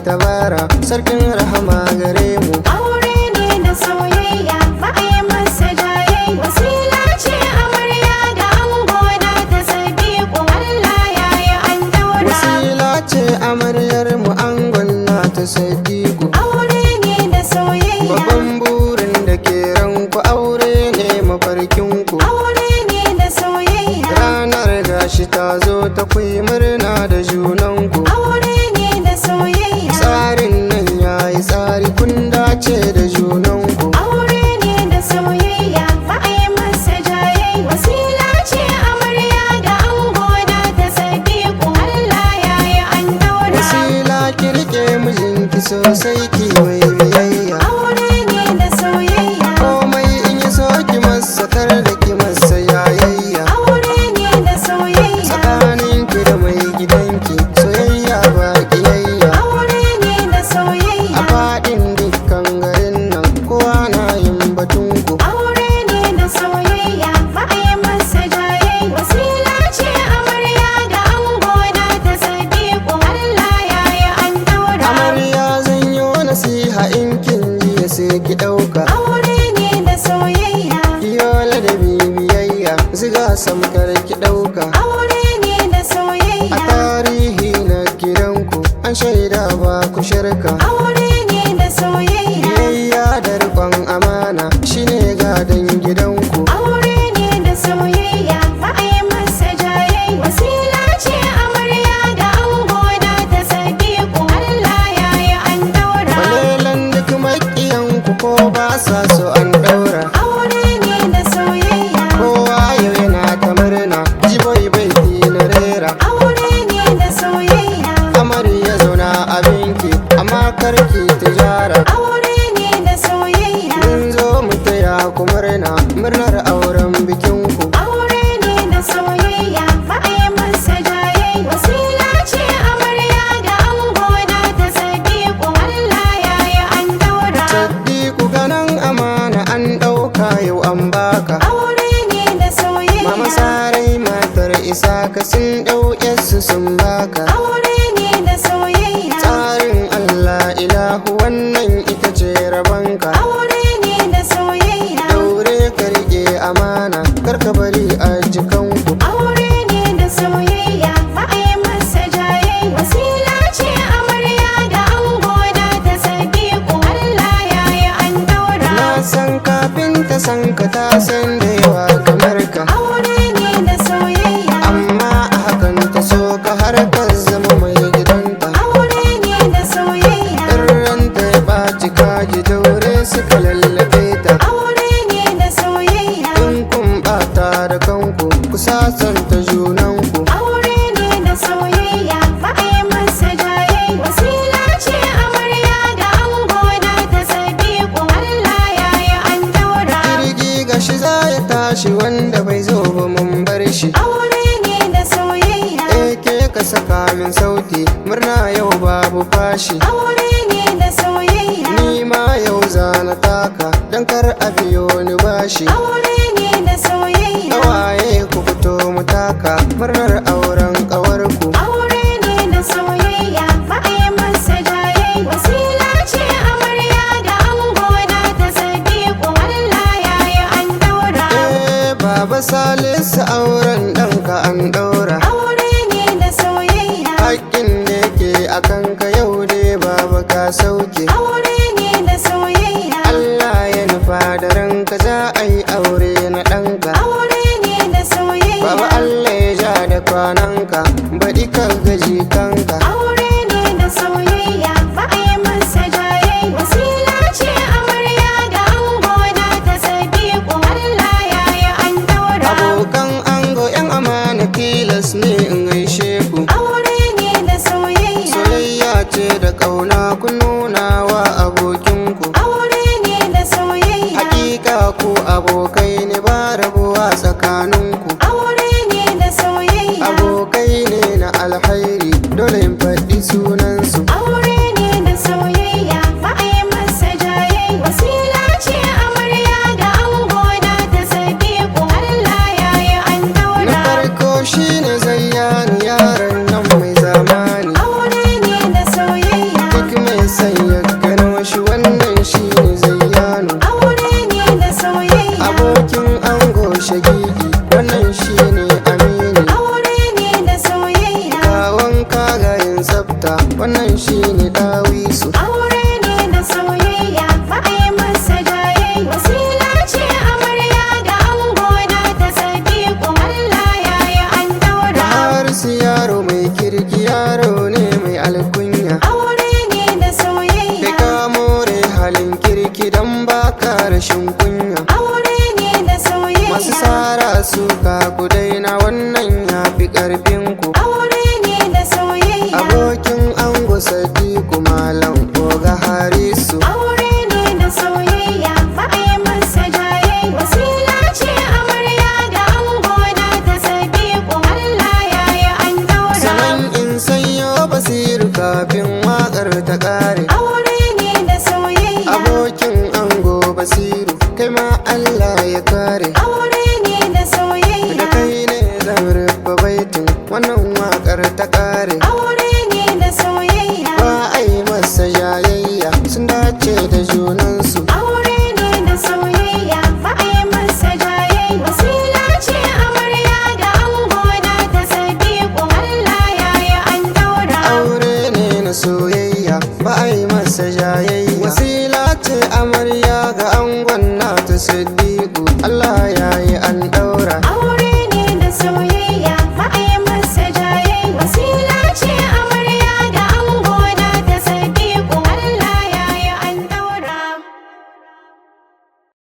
tabara sarkin rahama gare mu. Aure ne da soyayya ba a yi masa jayayya. Wasila ce amarya da ango na ta Sadiku, Allah ya yi an daura. Wasila ce amaryar mu angon na ta Sadiku. Aure ne da soyayya. Babban burin da ke ranku aure ne mafarkinku. Aure ne da soyayya. Ranar gashi ta zo ta kuyi murna da junanku. Aure ne da soyayya. Tsarin nan yayi tsari kun dace da junanku. Aure ne da soyayya ba a yi masa jayayya. Wasila ce amarya da ango na ta Sadiku, Allah ya yi an daura. Wasila ki rike mijinki sosai ki mai biyayya. Aure ne da soyayya. Komai in yi so ki masa kar da ki masa yayayya. Aure ne da soyayya. Tsakaninki da mai gidanki soyayya ba kiyayya. Aure ne da soyayya. A faɗin dukkan garin nan kowa na yin batunku. Aure ne da soyayya ba a yi masa jayayya. Wasila ce amarya da ango na ta Sadiku, Allah ya yi an daura. Amarya zan yi nasiha in kin ji sai ki ɗauka. Aure ne da soyayya. Kiyola da bibiyayya ziga samkar ki ɗauka. Aure ne da A soyayya. tarihi na gidanku an shaida ba ku shirka. Aure ne da soyayya. Biyayya da riƙon amana shine gadon gidanku. Aure ne da soyayya ba a yi masa jayayya. Wasila ce amarya da ango na ta Sadiku, Allah ya yi an daura. Kwalelan duk maƙiyanku ko ba sa so an ɗaura. Aure ne da soyayya. Kowa yau yana ta murna jibai bai na rera. Aure ne da soyayya. Amarya zauna abinki amma karki tijara. Aure ne da soyayya. Mun zo mu taya ku murnar auren bikinku. Aure ne da soyayya ba a yi masa jayayya. Wasila ce amarya da ango na ta Sadiku, Allah ya yi an daura. Sadiku ganin amana an ɗauka yau an baka. Aure ne da soyayya. Mama Sarai matar Isaka sun ɗau su sun baka. Aure ne da soyayya. Tsarin Allah ilahu wannan ita ce rabanka. Aure ne da soyayya. Daure ka riƙe amana kar ka bari a jikanku. Aure ne da soyayya ba a yi masa jayayya. Wasila ce amarya da ango na ta Sadiku, Allah ya yi an daura. Na san kafin ta san ka ta san da yawa kamar ka. Aure ne da soyayya. Amma a hakan ta so ka har ka zama mai gidanta. Aure ne da soyayya. Ranta ya ɓaci kaji daure suka lallabe ta. Aure ne da soyayya. In kun ɓata da kanku ku sasanta junanku. Aure ne da soyayya ba a yi masa jayayya. Wasila ce amarya da ango na ta Sadiku, Allah ya yi an daura. Jirgi gashi za ya tashi wanda bai zo ba mun bar shi. Aure ne da soyayya. Eke ka saka min sauti murna yau babu fashi. Aure ne da soyayya. Ni ma yau zana taka don kar a biyo ni bashi. Aure ne da soyayya. Ƙawaye ku fito mu taka murnar auren ƙawarku. Aure ne da soyayya ba a yi masa jayayya. Wasila ce amarya da ango na ta Sadiku, Allah ya yi an daura. Baba Salisu auren ɗanka an ɗaura. Aure ne da soyayya. Haƙƙin da yake a kanka yau dai baba ka sauke. Aure ne da soyayya. Allah ya nufa da ranka za a yi aure na ɗanka. Aure ne da soyayya. Baba Allah ya ja da kwananka baɗi ka gaji kanka. Aure ne da soyayya ba a yi masa jayayya. Wasila ce amarya da ango na ta Sadiku, Allah ya yi an daura. Abokan ango 'yan amana tilas ne in gaishe ku. Aure ne da soyayya. Soyayya ce da ƙauna ku nuna wa abokinku. Aure ne da soyayya. Hakika ku abokai ne ba rabuwa tsakaninku. Aure ne da soyayya. Abokai ne na alhairi dole in faɗi sunansu. Aure ne da soyayya ba a yi masa jayayya. Wasila ce amarya da ango na ta Sadiku, Allah ya yi an daura. Na farko shine Zayyanu yaran nan mai zamani. Aure ne da soyayya. Duk son ya gano shi wannan shi ne zayyano. aure ne da soyayya, Abokin ango shagigi wannan shi ne amini. aure ne da soyayya, Kawon kagayen tsafta wannan shi ne dawisu. aure ne da soyayya, ba a yi masa jayayya. Wasila ce amarya da ango na ta Sadiku, Allah ya yi an daura. Har su yaro mai kirki yaro ne mai alkunya. Aure ne da Kai soyayya, ka more halin kirki don baka rashin kunya. aure ne da soyayya, Masu sara suka ku daina wannan ya fi ƙarfinku. aure ne da soyayya, Abokin ango Sadiku Malam Oga Harisu. aure ne da soyayya, ba a yi masa jayayya. Wasila ce amarya da ango na ta Sadiku, Allah ya yi an daura. Sanan in sanyo basiru kafin waƙar ta ƙare. Aure ne da soyayya, Abokin ango Basiru kai ma Allah ya kare. aure ne da Da soyayya, kai ne zan rufe baitin wannan waƙar ta ƙare.